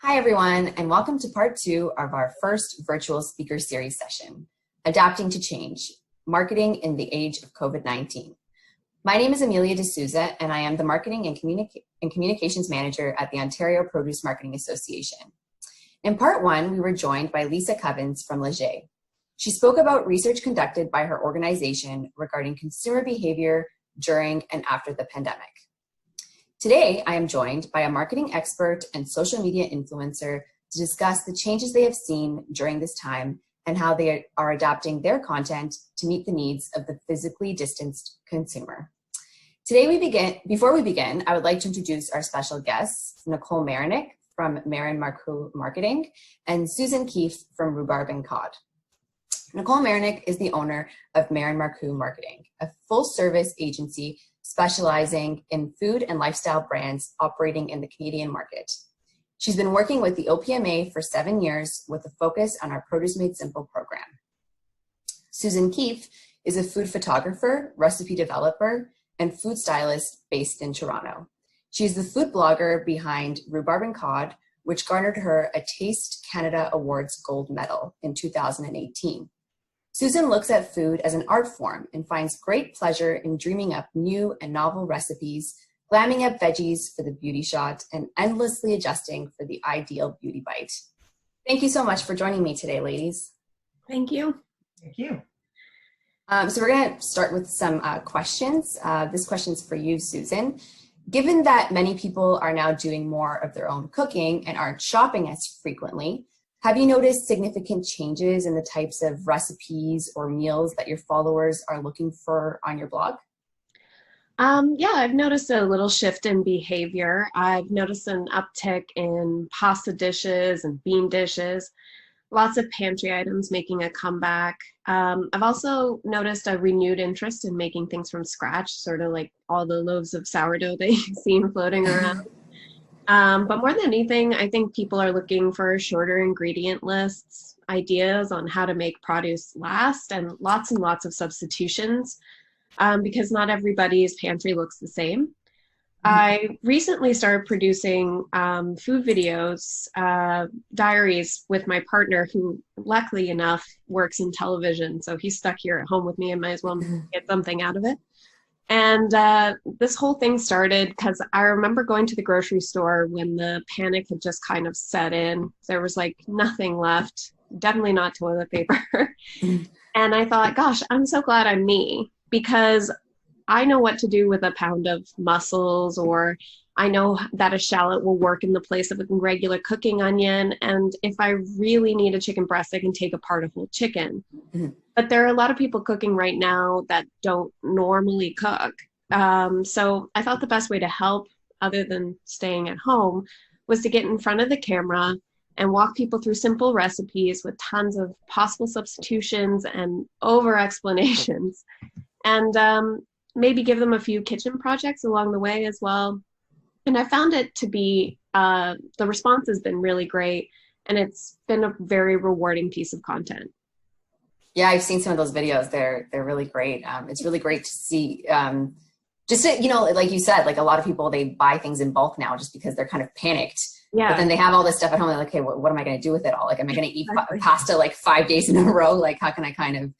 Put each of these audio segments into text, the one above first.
Hi, everyone, and welcome to part 2 of our first virtual speaker series session, Adapting to Change, Marketing in the Age of COVID-19. My name is Amelia D'Souza, and I am the Marketing and Communications Manager at the Ontario Produce Marketing Association. In part 1, we were joined by Lisa Covens from Leger. She spoke about research conducted by her organization regarding consumer behavior during and after the pandemic. Today, I am joined by a marketing expert and social media influencer to discuss the changes they have seen during this time and how they are adapting their content to meet the needs of the physically distanced consumer. Before we begin, I would like to introduce our special guests, Nicole Marinick from Marin Marcoux Marketing and Susan Keefe from Rhubarb and Cod. Nicole Marinick is the owner of Marin Marcoux Marketing, a full-service agency specializing in food and lifestyle brands operating in the Canadian market. She's been working with the OPMA for 7 years with a focus on our Produce Made Simple program. Susan Keefe is a food photographer, recipe developer, and food stylist based in Toronto. She's the food blogger behind Rhubarb and Cod, which garnered her a Taste Canada Awards Gold Medal in 2018. Susan looks at food as an art form and finds great pleasure in dreaming up new and novel recipes, glamming up veggies for the beauty shot, and endlessly adjusting for the ideal beauty bite. Thank you so much for joining me today, ladies. Thank you. Thank you. So we're going to start with some questions. This question's for you, Susan. Given that many people are now doing more of their own cooking and aren't shopping as frequently, have you noticed significant changes in the types of recipes or meals that your followers are looking for on your blog? Yeah, I've noticed a little shift in behavior. I've noticed an uptick in pasta dishes and bean dishes, lots of pantry items making a comeback. I've also noticed a renewed interest in making things from scratch, sort of like all the loaves of sourdough that you've seen floating around. But more than anything, I think people are looking for shorter ingredient lists, ideas on how to make produce last, and lots of substitutions, because not everybody's pantry looks the same. I recently started producing food videos, diaries with my partner, who luckily enough works in television. So he's stuck here at home with me and might as well get something out of it. And this whole thing started because I remember going to the grocery store when the panic had just kind of set in. There was like nothing left, definitely not toilet paper. And I thought, gosh, I'm so glad I'm me, because I know what to do with a pound of mussels, or I know that a shallot will work in the place of a regular cooking onion. And if I really need a chicken breast, I can take apart a whole chicken. But there are a lot of people cooking right now that don't normally cook. So I thought the best way to help, other than staying at home, was to get in front of the camera and walk people through simple recipes with tons of possible substitutions and over explanations. And maybe give them a few kitchen projects along the way as well. And I found it to be, the response has been really great, and it's been a very rewarding piece of content. Yeah, I've seen some of those videos. They're really great. It's really great to see, just to, like you said, like a lot of people, they buy things in bulk now just because they're kind of panicked. Yeah. But then they have all this stuff at home. They're like, okay, what am I going to do with it all? Like, am I going to eat pasta like 5 days in a row? Like, how can I kind of,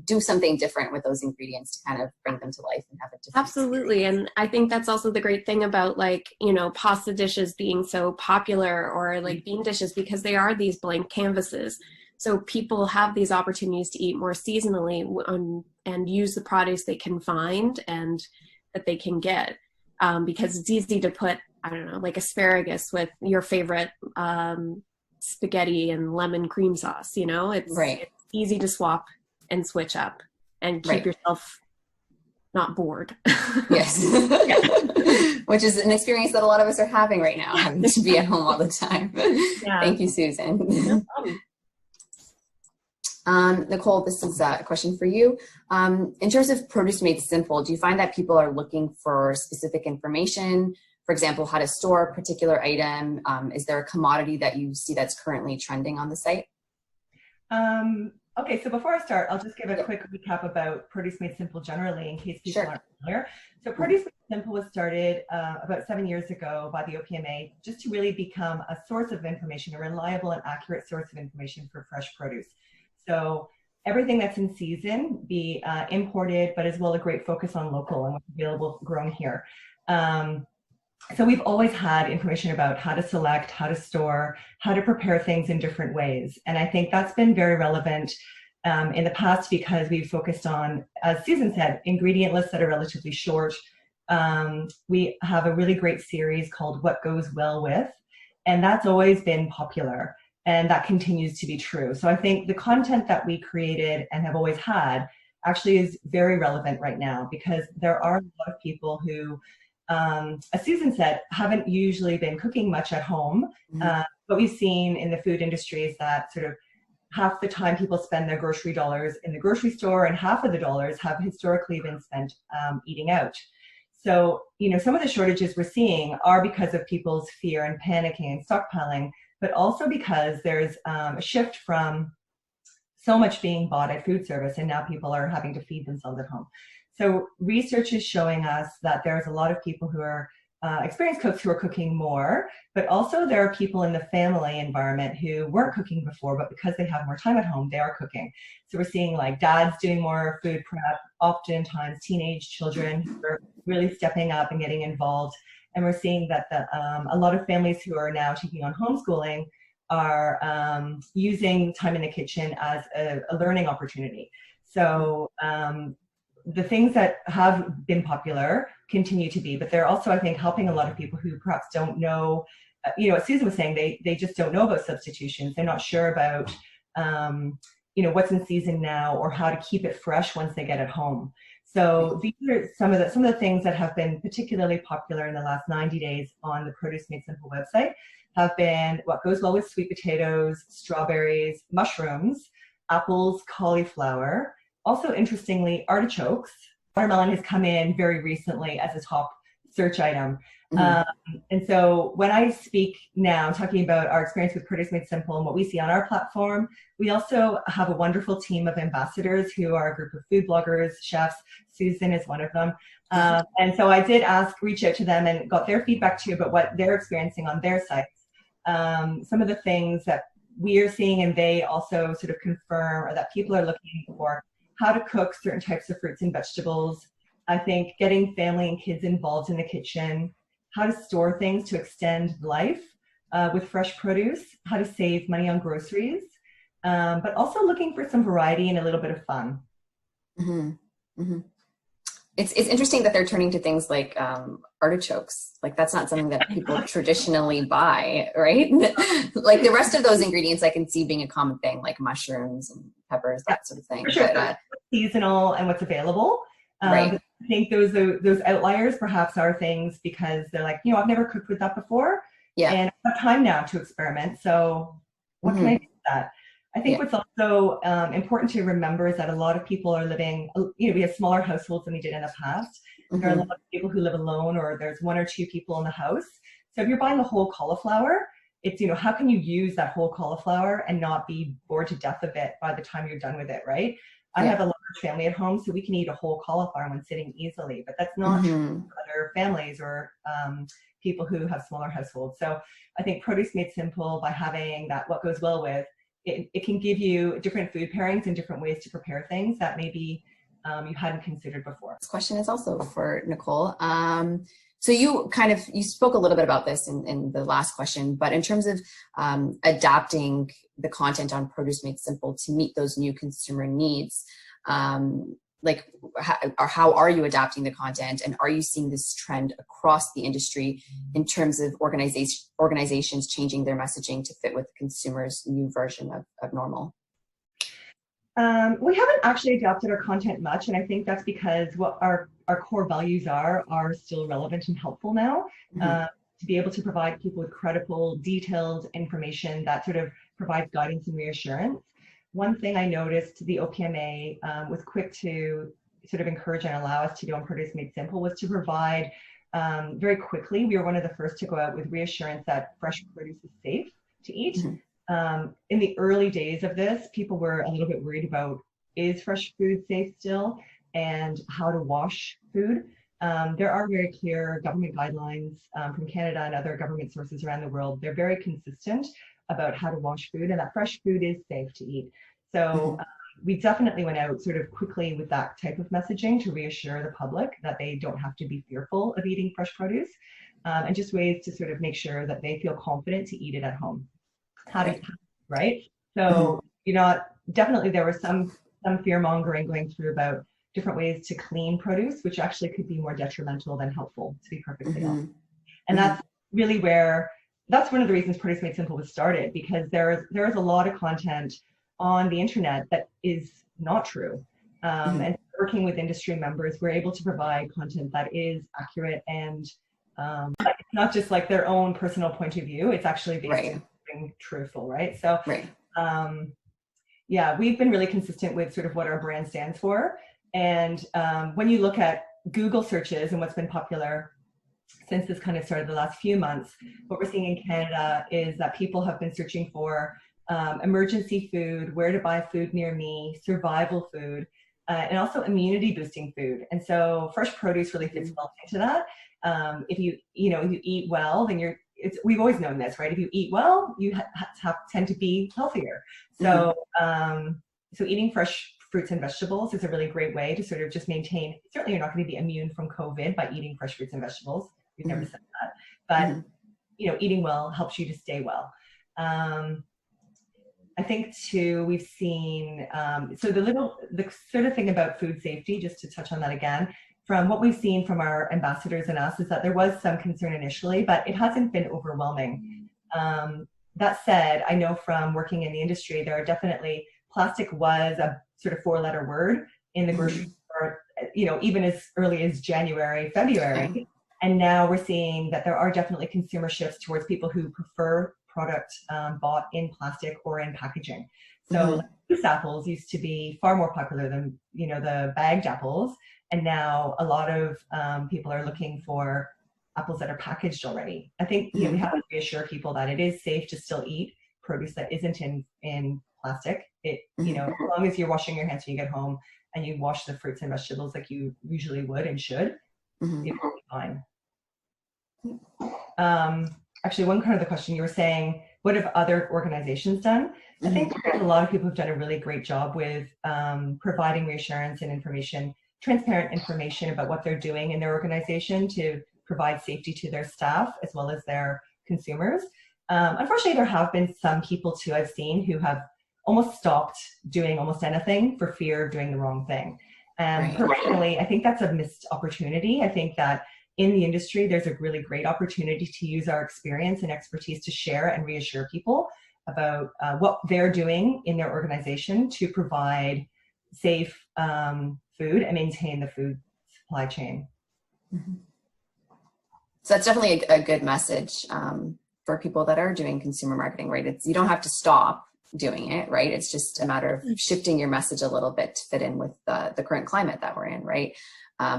do something different with those ingredients to kind of bring them to life and have it different. Absolutely. And I think that's also the great thing about pasta dishes being so popular, or like bean dishes, because they are these blank canvases. So people have these opportunities to eat more seasonally and use the produce they can find and that they can get, because it's easy to put, I don't know, like asparagus with your favorite spaghetti and lemon cream sauce. It's easy to swap and switch up and keep yourself not bored. Yes. Which is an experience that a lot of us are having right now, having to be at home all the time. Yeah. Thank you, Susan. No problem. Nicole, this is a question for you. In terms of Produce Made Simple, do you find that people are looking for specific information? For example, how to store a particular item? Is there a commodity that you see that's currently trending on the site? Okay, so before I start, I'll just give a quick recap about Produce Made Simple generally in case people aren't familiar. So Produce Made Simple was started about 7 years ago by the OPMA just to really become a source of information, a reliable and accurate source of information for fresh produce. So everything that's in season be imported, but as well a great focus on local and what's available grown here. So we've always had information about how to select, how to store, how to prepare things in different ways. And I think that's been very relevant in the past because we've focused on, as Susan said, ingredient lists that are relatively short. We have a really great series called What Goes Well With, and that's always been popular, and that continues to be true. So I think the content that we created and have always had actually is very relevant right now because there are a lot of people who, as Susan said, haven't usually been cooking much at home. What we've seen in the food industry is that sort of half the time people spend their grocery dollars in the grocery store and half of the dollars have historically been spent eating out. So, you know, some of the shortages we're seeing are because of people's fear and panicking and stockpiling, but also because there's a shift from so much being bought at food service and now people are having to feed themselves at home. So research is showing us that there's a lot of people who are experienced cooks who are cooking more, but also there are people in the family environment who weren't cooking before, but because they have more time at home, they are cooking. So we're seeing like dads doing more food prep, oftentimes teenage children who are really stepping up and getting involved. And we're seeing that a lot of families who are now taking on homeschooling are using time in the kitchen as a learning opportunity. So the things that have been popular continue to be, but they're also, I think, helping a lot of people who perhaps don't know, you know, what Susan was saying, they just don't know about substitutions. They're not sure about, you know, what's in season now or how to keep it fresh once they get it home. So these are some of the things that have been particularly popular in the last 90 days on the Produce Made Simple website have been what goes well with sweet potatoes, strawberries, mushrooms, apples, cauliflower. Also, interestingly, artichokes. Watermelon has come in very recently as a top search item. And so when I speak now, talking about our experience with Produce Made Simple and what we see on our platform, we also have a wonderful team of ambassadors who are a group of food bloggers, chefs. Susan is one of them. And so I did reach out to them and got their feedback too about what they're experiencing on their sites. Some of the things that we are seeing and they also sort of confirm or that people are looking for: how to cook certain types of fruits and vegetables. I think getting family and kids involved in the kitchen, how to store things to extend life with fresh produce, how to save money on groceries, but also looking for some variety and a little bit of fun. It's interesting that they're turning to things like artichokes. Like that's not something that people traditionally buy, right? Like the rest of those ingredients I can see being a common thing, like mushrooms and peppers, that sort of thing. For sure. But, seasonal and what's available. Right. I think those outliers perhaps are things because they're like, you know, I've never cooked with that before. Yeah. And I have time now to experiment. So what can I do with that? I think what's also important to remember is that a lot of people are living, you know, we have smaller households than we did in the past. There are a lot of people who live alone or there's one or two people in the house. So if you're buying a whole cauliflower, it's, you know, how can you use that whole cauliflower and not be bored to death of it by the time you're done with it, right? I have a large family at home, so we can eat a whole cauliflower when sitting easily, but that's not true for other families or people who have smaller households. So I think Produce Made Simple, by having that what goes well with, it can give you different food pairings and different ways to prepare things that maybe you hadn't considered before. This question is also for Nicole. So you spoke a little bit about this in the last question, but in terms of adapting the content on Produce Made Simple to meet those new consumer needs, like how are you adapting the content, and are you seeing this trend across the industry in terms of organizations changing their messaging to fit with the consumer's new version of normal? We haven't actually adapted our content much, and I think that's because what our core values are still relevant and helpful now. To be able to provide people with credible, detailed information that sort of provides guidance and reassurance. One thing I noticed the OPMA was quick to sort of encourage and allow us to do on Produce Made Simple was to provide very quickly. We were one of the first to go out with reassurance that fresh produce is safe to eat. In the early days of this, people were a little bit worried about, is fresh food safe still, and how to wash food. There are very clear government guidelines from Canada and other government sources around the world. They're very consistent about how to wash food, and that fresh food is safe to eat. So we definitely went out sort of quickly with that type of messaging to reassure the public that they don't have to be fearful of eating fresh produce, and just ways to sort of make sure that they feel confident to eat it at home. Right? So definitely there was some fear mongering going through about different ways to clean produce, which actually could be more detrimental than helpful, to be perfectly honest. And that's really that's one of the reasons Produce Made Simple was started, because there is a lot of content on the internet that is not true. And working with industry members, we're able to provide content that is accurate, and it's not just like their own personal point of view. It's actually based on something truthful, right? So we've been really consistent with sort of what our brand stands for. And when you look at Google searches and what's been popular since this kind of started the last few months, what we're seeing in Canada is that people have been searching for emergency food, where to buy food near me, survival food, and also immunity boosting food. And so fresh produce really fits well into that. If you eat well, then we've always known this, right? If you eat well, you tend to be healthier. So so eating fresh fruits and vegetables is a really great way to sort of just maintain. Certainly you're not going to be immune from COVID by eating fresh fruits and vegetables. We've never said that. But eating well helps you to stay well. I think too, we've seen, so the sort of thing about food safety, just to touch on that again, from what we've seen from our ambassadors and us, is that there was some concern initially, but it hasn't been overwhelming. That said, I know from working in the industry, there are definitely, plastic was a sort of 4-letter word in the grocery store, even as early as January, February. And now we're seeing that there are definitely consumer shifts towards people who prefer product bought in plastic or in packaging. So juice apples used to be far more popular than the bagged apples, and now a lot of people are looking for apples that are packaged already. I think we have to reassure people that it is safe to still eat produce that isn't in plastic. As long as you're washing your hands when you get home and you wash the fruits and vegetables like you usually would and should, it will be fine. Actually, one part of the question, you were saying, what have other organizations done? I think a lot of people have done a really great job with providing reassurance and information, transparent information about what they're doing in their organization to provide safety to their staff as well as their consumers. Unfortunately, there have been some people too I've seen who have almost stopped doing almost anything for fear of doing the wrong thing. Personally, I think that's a missed opportunity. I think that in the industry, there's a really great opportunity to use our experience and expertise to share and reassure people about what they're doing in their organization to provide safe food and maintain the food supply chain. So that's definitely a good message for people that are doing consumer marketing, right? You don't have to stop doing it, right? It's just a matter of shifting your message a little bit to fit in with the current climate that we're in, right?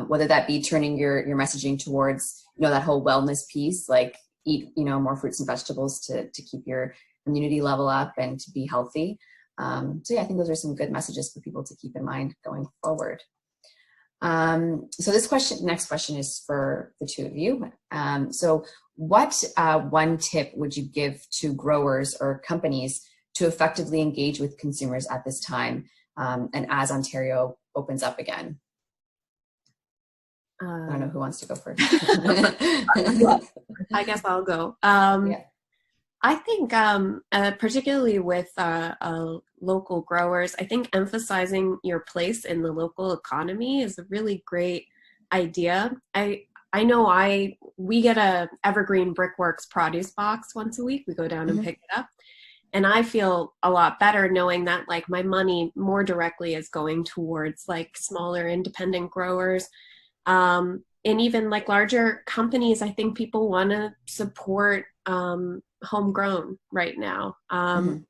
Whether that be turning your messaging towards, that whole wellness piece, like eat, more fruits and vegetables to keep your immunity level up and to be healthy. So yeah, I think those are some good messages for people to keep in mind going forward. So next question is for the two of you. So what one tip would you give to growers or companies to effectively engage with consumers at this time and as Ontario opens up again? I don't know who wants to go first. I guess I'll go. I think particularly with local growers, I think emphasizing your place in the local economy is a really great idea. I know we get a Evergreen Brickworks produce box once a week. We go down and pick it up. And I feel a lot better knowing that like my money more directly is going towards like smaller independent growers. And even like larger companies, I think people want to support homegrown right now. And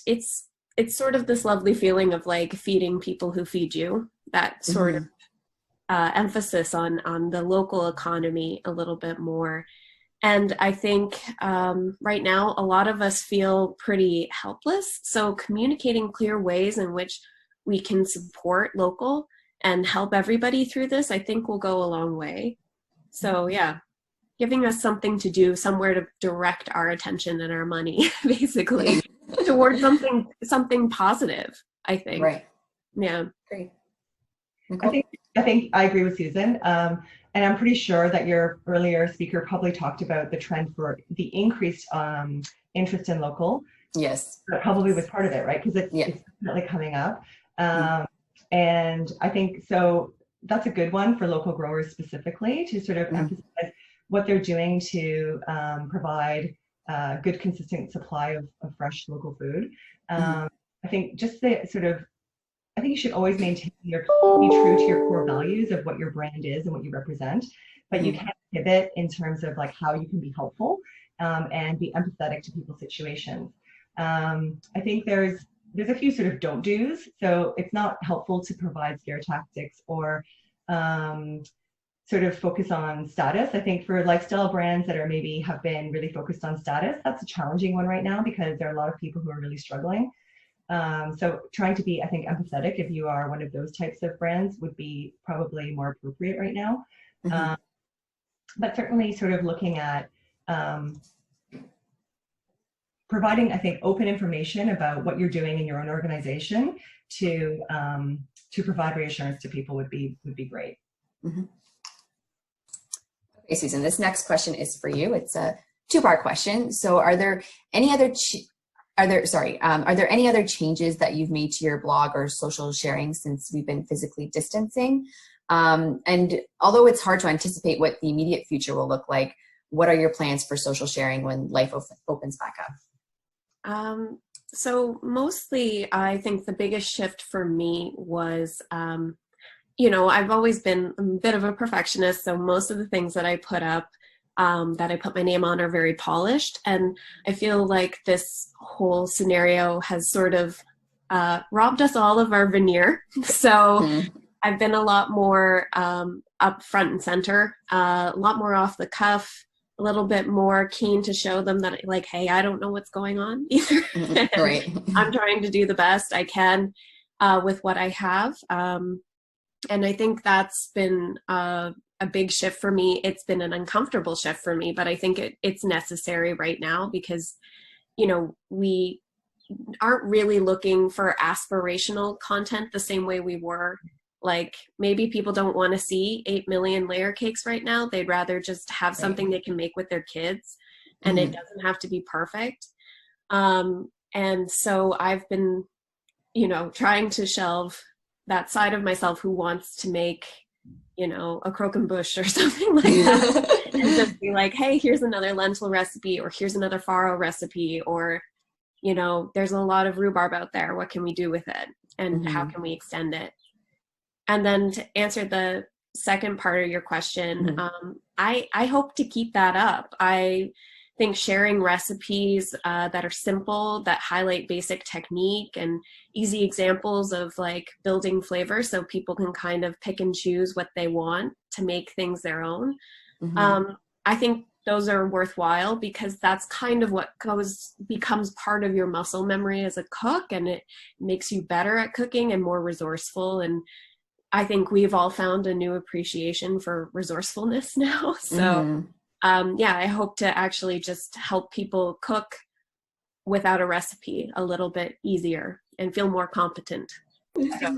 it's sort of this lovely feeling of like feeding people who feed you, that sort of emphasis on the local economy a little bit more. And I think right now, a lot of us feel pretty helpless. So communicating clear ways in which we can support local and help everybody through this, I think will go a long way. So yeah, giving us something to do, somewhere to direct our attention and our money, basically, towards something positive, I think. Right. Yeah. Great. I think I agree with Susan. And I'm pretty sure that your earlier speaker probably talked about the trend for the increased interest in local. Yes. That probably was part of it, right? Because it's definitely coming up. And I think so that's a good one for local growers specifically, to sort of emphasize what they're doing to provide good, consistent supply of fresh local food. I think just the sort of, I think you should always be true to your core values of what your brand is and what you represent, but you can pivot in terms of like how you can be helpful and be empathetic to people's situations. I think there's a few sort of don't do's. So it's not helpful to provide scare tactics or sort of focus on status. I think for lifestyle brands that are maybe have been really focused on status, that's a challenging one right now because there are a lot of people who are really struggling. So trying to be, I think, empathetic if you are one of those types of brands would be probably more appropriate right now. But certainly sort of looking at providing, I think, open information about what you're doing in your own organization to provide reassurance to people would be great. Okay, Susan, this next question is for you. It's a two-part question. So are there any other changes that you've made to your blog or social sharing since we've been physically distancing? And although it's hard to anticipate what the immediate future will look like, what are your plans for social sharing when life opens back up? So mostly, I think the biggest shift for me was, I've always been a bit of a perfectionist. So most of the things that I put up, that I put my name on, are very polished. And I feel like this whole scenario has sort of robbed us all of our veneer. So I've been a lot more up front and center, a lot more off the cuff, a little bit more keen to show them that, like, hey, I don't know what's going on either. Right. I'm trying to do the best I can with what I have. And I think that's been a big shift for me. It's been an uncomfortable shift for me, but I think it's necessary right now because, we aren't really looking for aspirational content the same way we were. Like, maybe people don't want to see 8 million layer cakes right now. They'd rather just have something they can make with their kids, and it doesn't have to be perfect. And so I've been, trying to shelve that side of myself who wants to make, a croquembouche or something like that, and just be like, hey, here's another lentil recipe, or here's another farro recipe, or, there's a lot of rhubarb out there. What can we do with it? And how can we extend it? And then to answer the second part of your question, I hope to keep that up. I think sharing recipes that are simple, that highlight basic technique and easy examples of like building flavor so people can kind of pick and choose what they want to make things their own. I think those are worthwhile because that's kind of what becomes part of your muscle memory as a cook, and it makes you better at cooking and more resourceful. And I think we've all found a new appreciation for resourcefulness now. So I hope to actually just help people cook without a recipe a little bit easier and feel more competent.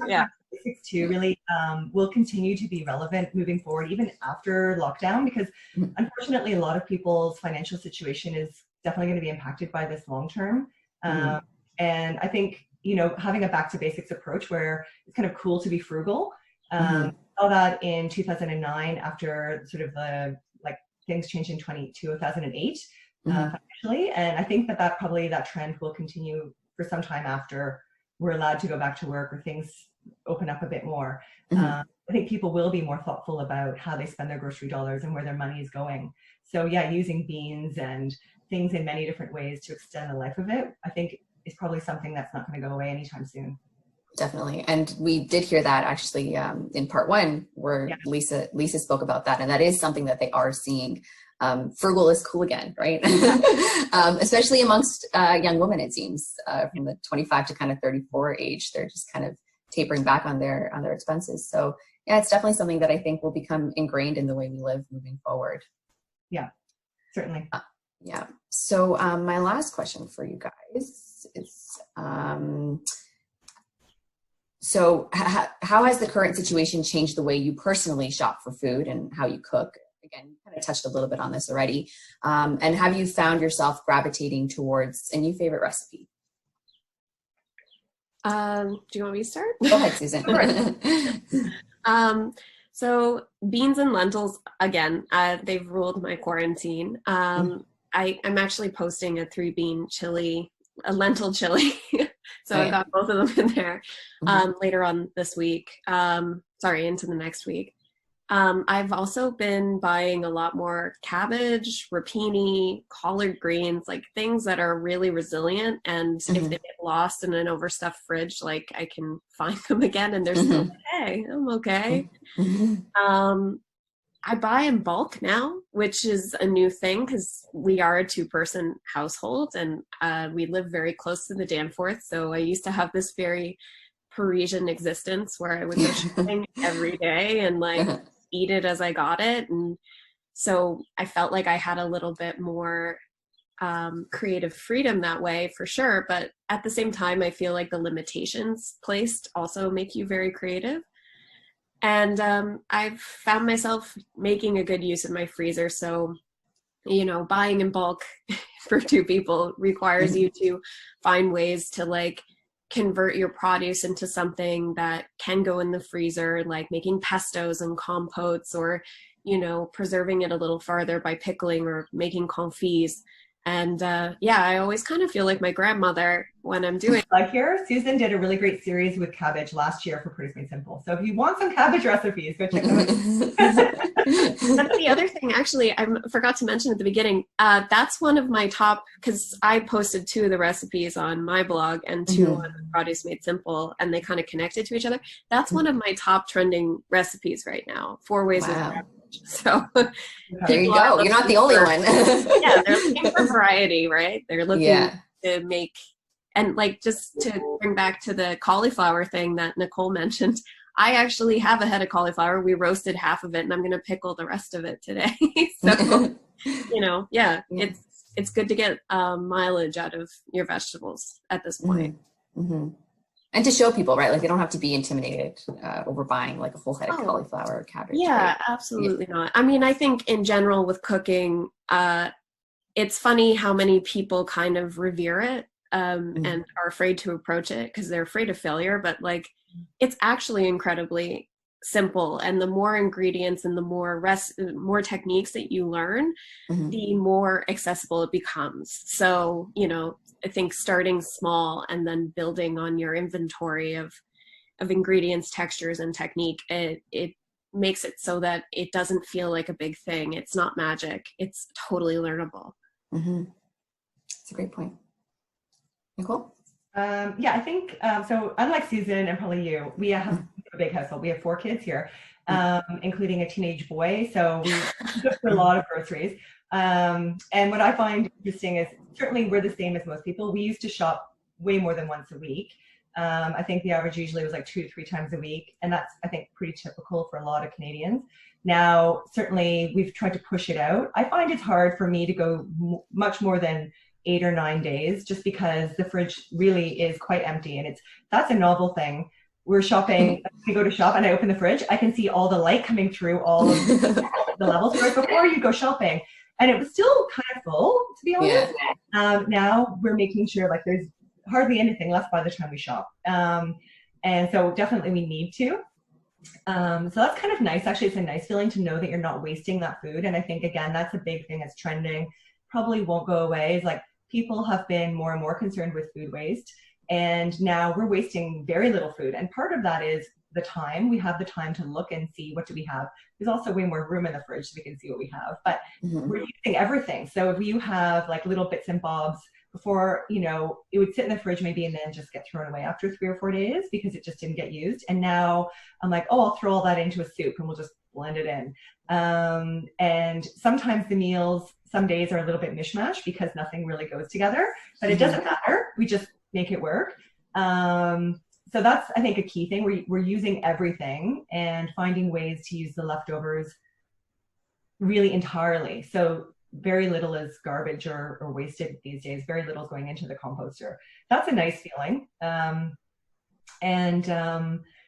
Yeah. Basics too really will continue to be relevant moving forward, even after lockdown, because unfortunately a lot of people's financial situation is definitely going to be impacted by this long term. And I think, having a back to basics approach where it's kind of cool to be frugal. Saw that in 2009 after sort of the things changed in 2008 financially, and I think that trend will continue for some time after we're allowed to go back to work or things open up a bit more. I think people will be more thoughtful about how they spend their grocery dollars and where their money is going. So yeah, using beans and things in many different ways to extend the life of it, I think is probably something that's not going to go away anytime soon. Definitely. And we did hear that actually in part one where Lisa spoke about that. And that is something that they are seeing frugal is cool again, right? Especially amongst young women, it seems, from the 25 to kind of 34 age, they're just kind of tapering back on their expenses. So yeah, it's definitely something that I think will become ingrained in the way we live moving forward. Yeah, certainly. Yeah. So my last question for you guys is, so how has the current situation changed the way you personally shop for food and how you cook? Again, you kind of touched a little bit on this already. And have you found yourself gravitating towards a new favorite recipe? Do you want me to start? Go ahead, Susan. So beans and lentils, again, they've ruled my quarantine. I'm actually posting a 3-bean chili, a lentil chili. So I've got both of them in there later on this week. Into the next week. I've also been buying a lot more cabbage, rapini, collard greens, like things that are really resilient. And if they get lost in an overstuffed fridge, like I can find them again and they're still okay. I'm okay. I buy in bulk now, which is a new thing because we are a 2-person household and we live very close to the Danforth. So I used to have this very Parisian existence where I would go shopping every day and like eat it as I got it. And so I felt like I had a little bit more creative freedom that way for sure. But at the same time, I feel like the limitations placed also make you very creative. And I've found myself making a good use of my freezer. So, you know, buying in bulk for 2 people requires you to find ways to like convert your produce into something that can go in the freezer, like making pestos and compotes, or, you know, preserving it a little farther by pickling or making confits. And I always kind of feel like my grandmother when I'm doing. Like here, Susan did a really great series with cabbage last year for Pretty Sweet Simple. So if you want some cabbage recipes, go check them out. That's the other thing, actually, I forgot to mention at the beginning. That's one of my top, because I posted 2 of the recipes on my blog and 2 on the Produce Made Simple, and they kind of connected to each other. That's one of my top trending recipes right now. 4 ways of cabbage. So there you go. You're not the only one. Yeah, they're looking for variety, right? They're looking to make, and like just to bring back to the cauliflower thing that Nicole mentioned, I actually have a head of cauliflower. We roasted half of it and I'm going to pickle the rest of it today. So, you know, it's good to get mileage out of your vegetables at this point. And to show people, right? Like they don't have to be intimidated over buying like a full head of cauliflower or cabbage. Yeah, right? absolutely not. I mean, I think in general with cooking, it's funny how many people kind of revere it and are afraid to approach it because they're afraid of failure. But like, it's actually incredibly simple. And the more ingredients and the more techniques that you learn, the more accessible it becomes. So, you know, I think starting small and then building on your inventory of ingredients, textures, and technique, it makes it so that it doesn't feel like a big thing. It's not magic. It's totally learnable. That's a great point. Nicole? I think, so unlike Susan and probably you, we have a big household. We have 4 kids here, including a teenage boy. So we go for a lot of groceries. And what I find interesting is certainly we're the same as most people. We used to shop way more than once a week. I think the average usually was like 2 to 3 times a week. And that's, I think, pretty typical for a lot of Canadians. Now, certainly we've tried to push it out. I find it's hard for me to go much more than 8 or 9 days just because the fridge really is quite empty. And that's a novel thing. We're shopping, we go to shop and I open the fridge, I can see all the light coming through all of the levels. Whereas before you go shopping, and it was still kind of full, to be honest. Now we're making sure like there's hardly anything left by the time we shop. And so definitely we need to. So that's kind of nice. Actually, it's a nice feeling to know that you're not wasting that food. And I think, again, that's a big thing that's trending, probably won't go away, is like people have been more and more concerned with food waste. And now we're wasting very little food. And part of that is the time. We have the time to look and see what do we have. There's also way more room in the fridge so we can see what we have. But we're using everything. So if you have like little bits and bobs, before, you know, it would sit in the fridge maybe and then just get thrown away after 3 or 4 days because it just didn't get used. And now I'm like, oh, I'll throw all that into a soup and we'll just blend it in. And sometimes the meals, some days are a little bit mishmash because nothing really goes together, but it doesn't matter. We just make it work. So that's, I think, a key thing. We're using everything and finding ways to use the leftovers really entirely. So very little is garbage or wasted these days. Very little is going into the composter. That's a nice feeling.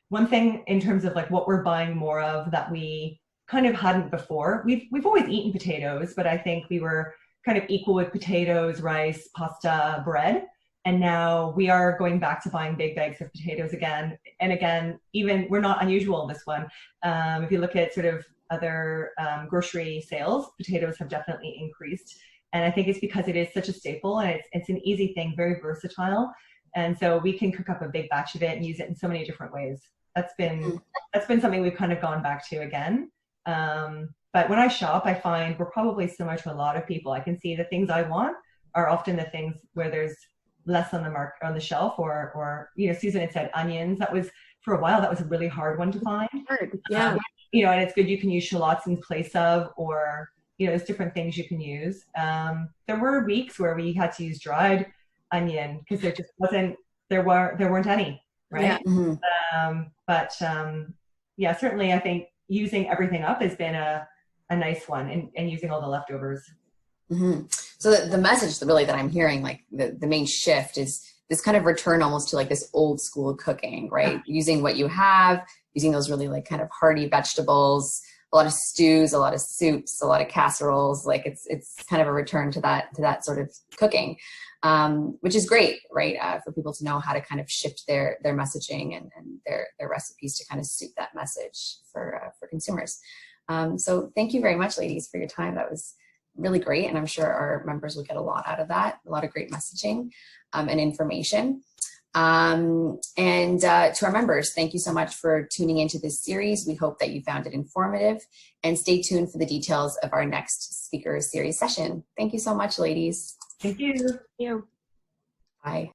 One thing in terms of like what we're buying more of that we kind of hadn't before, we've always eaten potatoes, but I think we were kind of equal with potatoes, rice, pasta, bread. And now we are going back to buying big bags of potatoes again. And again, even we're not unusual in this one. If you look at sort of other grocery sales, potatoes have definitely increased. And I think it's because it is such a staple and it's an easy thing, very versatile. And so we can cook up a big batch of it and use it in so many different ways. That's been something we've kind of gone back to again. But when I shop, I find we're probably similar to a lot of people. I can see the things I want are often the things where there's less on the shelf, or Susan had said onions. That was, for a while, that was a really hard one to find. Yeah. And it's good you can use shallots in place of, or there's different things you can use. There were weeks where we had to use dried onion because there just wasn't, there weren't any, right? Yeah. Yeah, certainly I think using everything up has been a nice one, and using all the leftovers. So the message really that I'm hearing, like the main shift, is this kind of return almost to like this old school cooking, right? Using what you have, using those really like kind of hearty vegetables, a lot of stews, a lot of soups, a lot of casseroles. Like it's kind of a return to that sort of cooking, which is great, right? For people to know how to kind of shift their messaging and their recipes to kind of suit that message for consumers. So thank you very much, ladies, for your time. That was really great. And I'm sure our members will get a lot out of that, a lot of great messaging and information. And to our members, thank you so much for tuning into this series. We hope that you found it informative, and stay tuned for the details of our next speaker series session. Thank you so much, ladies. Thank you. Thank you. Bye.